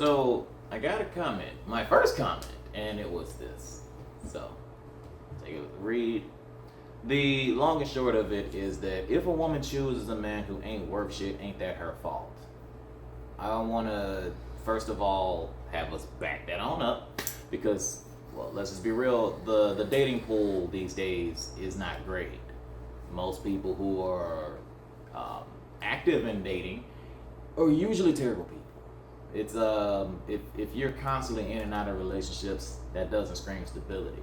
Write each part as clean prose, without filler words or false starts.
So I got a comment, my first comment, and it was this. So take a read. The long and short of it is that if a woman chooses a man who ain't worth shit, ain't that her fault? I want to first of all have us back that on up because, well, let's just be real. The dating pool these days is not great. Most people who are active in dating are usually terrible people. It's if you're constantly in and out of relationships, that doesn't scream stability.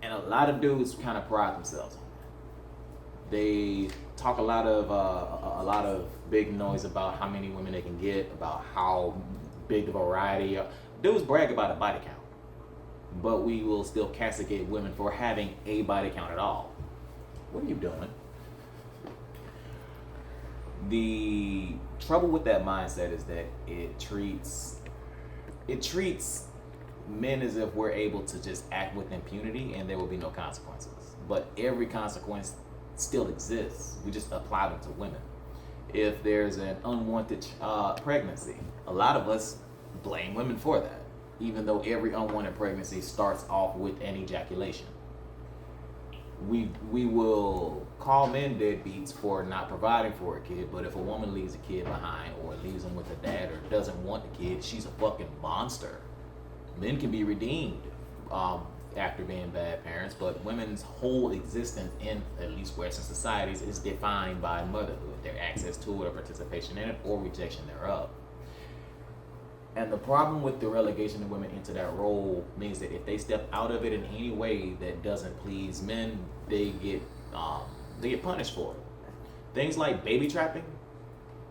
And a lot of dudes kind of pride themselves on that. They talk a lot of big noise about how many women they can get, about how big the variety. Dudes brag about a body count, but we will still castigate women for having a body count at all. What are you doing? The trouble with that mindset is that it treats men as if we're able to just act with impunity and there will be no consequences. But every consequence still exists. We just apply them to women. If there's an unwanted pregnancy, a lot of us blame women for that, even though every unwanted pregnancy starts off with an ejaculation. We will call men deadbeats for not providing for a kid, but if a woman leaves a kid behind or leaves him with a dad or doesn't want the kid, she's a fucking monster. Men can be redeemed after being bad parents, but women's whole existence in at least Western societies is defined by motherhood, their access to it or participation in it or rejection thereof. And the problem with the relegation of women into that role means that if they step out of it in any way that doesn't please men, they get punished for it. Things like baby trapping,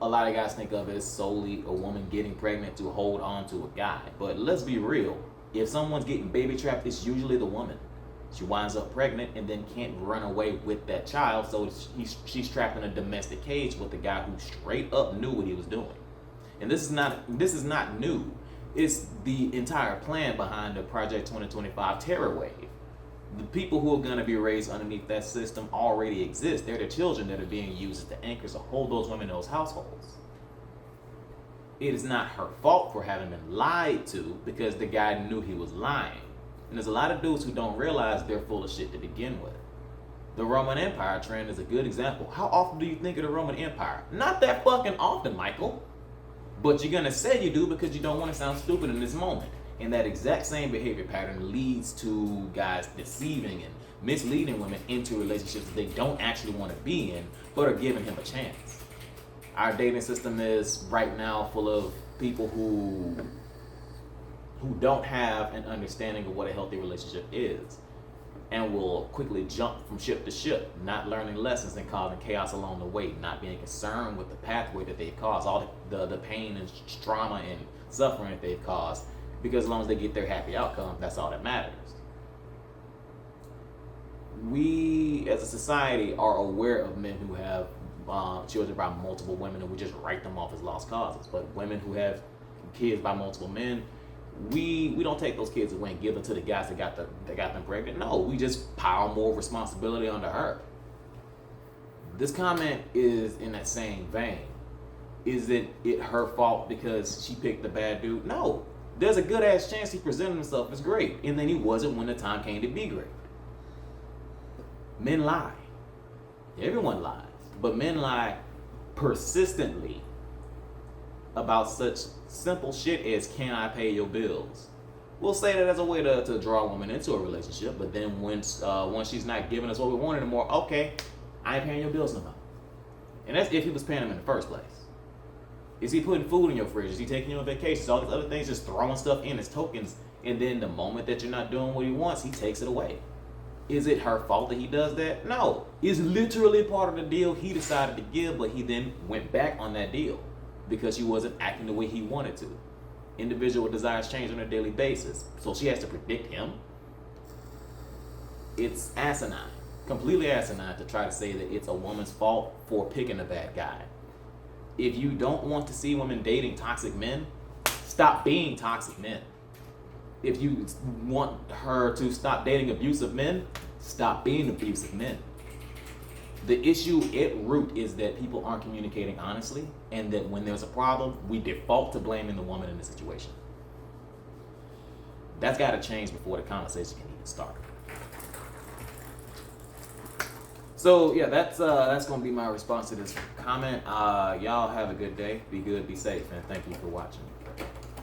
a lot of guys think of it as solely a woman getting pregnant to hold on to a guy. But let's be real, if someone's getting baby trapped, it's usually the woman. She winds up pregnant and then can't run away with that child, so she's trapped in a domestic cage with the guy who straight up knew what he was doing. And this is not new. It's the entire plan behind the Project 2025 terror wave. The people who are going to be raised underneath that system already exist. They're the children that are being used as the anchors to hold those women in those households. It is not her fault for having been lied to because the guy knew he was lying. And there's a lot of dudes who don't realize they're full of shit to begin with. The Roman Empire trend is a good example. How often do you think of the Roman Empire? Not that fucking often, Michael. But you're gonna say you do because you don't want to sound stupid in this moment. And that exact same behavior pattern leads to guys deceiving and misleading women into relationships that they don't actually want to be in, but are giving him a chance. Our dating system is right now full of people who don't have an understanding of what a healthy relationship is and will quickly jump from ship to ship, not learning lessons and causing chaos along the way, not being concerned with the pathway that they've caused, all the pain and trauma and suffering that they've caused, because as long as they get their happy outcome, that's all that matters. We as a society are aware of men who have children by multiple women and we just write them off as lost causes, but women who have kids by multiple men, we don't take those kids away and give them to the guys that got them pregnant. No, we just pile more responsibility onto her. This comment is in that same vein. Is it her fault because she picked the bad dude? No. There's a good ass chance he presented himself as great, and then he wasn't when the time came to be great. Men lie. Everyone lies. But men lie persistently about such simple shit as, can I pay your bills? We'll say that as a way to draw a woman into a relationship, but then once she's not giving us what we want anymore, okay, I ain't paying your bills no more. And that's if he was paying them in the first place. Is he putting food in your fridge? Is he taking you on vacations? All these other things, just throwing stuff in as tokens, and then the moment that you're not doing what he wants, he takes it away. Is it her fault that he does that? No. It's literally part of the deal he decided to give, but he then went back on that deal because she wasn't acting the way he wanted to. Individual desires change on a daily basis, so she has to predict him. It's asinine, completely asinine to try to say that it's a woman's fault for picking a bad guy. If you don't want to see women dating toxic men, stop being toxic men. If you want her to stop dating abusive men, stop being abusive men. The issue at root is that people aren't communicating honestly, and that when there's a problem, we default to blaming the woman in the situation. That's got to change before the conversation can even start. So yeah, that's gonna be my response to this comment. Y'all have a good day. Be good, be safe, and thank you for watching.